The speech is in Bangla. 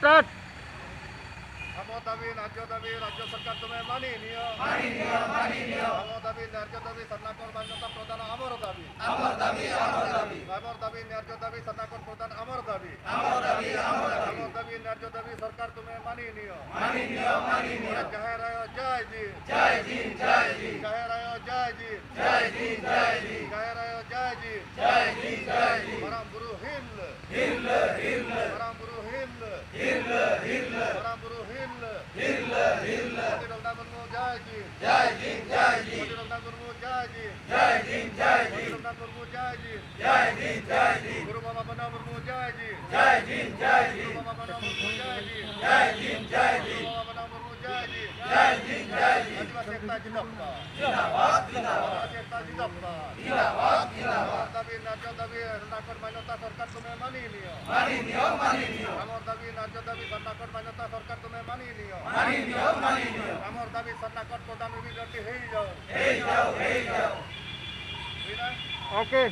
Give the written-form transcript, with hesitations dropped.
স্টার্ট। আমার দাবি ন্যায্য দাবি রাজ্য সরকার তুমি মানি নিও আমার দাবি ন্যায্য দাবি সরকার মান্যতা প্রদান আমার দাবি আমার দাবি ন্যায্য দাবি সরকার প্রদান আমার দাবি আমার দাবি ন্যায্য দাবি সরকার তুমি মানি নিও জাহের আয় জয় জি জাহের আয় জয় জি জাহের আয় জয় জি পরম গুরু হিল পরম গুরু হিল পরম গুরু হিল রঘুনাথ মুর্মু জয় জি রঘুনাথ মুর্মু জয় জি রঘুনাথ মুর্মু জয় জি গুরু বাবা বনা মুর্মু জয় জি গুরু বাবা বনা মুর্মু জয় জি গুরু বাবা বনা মুর্মু জয় জি আদিবাসী একতা জিন্দাবাদ আদিবাসী একতা জিন্দাবাদ আমার দাবি ন্যায্য দাবি সরকার মান্যতা সরকার তুমি মানি নিও আমার দাবি ন্যায্য দাবি সরকার মান্যতা সরকার তুমি মানি নিও আমার দাবি সরকার প্রধান বিরোধী হয়ে যাও ওকে।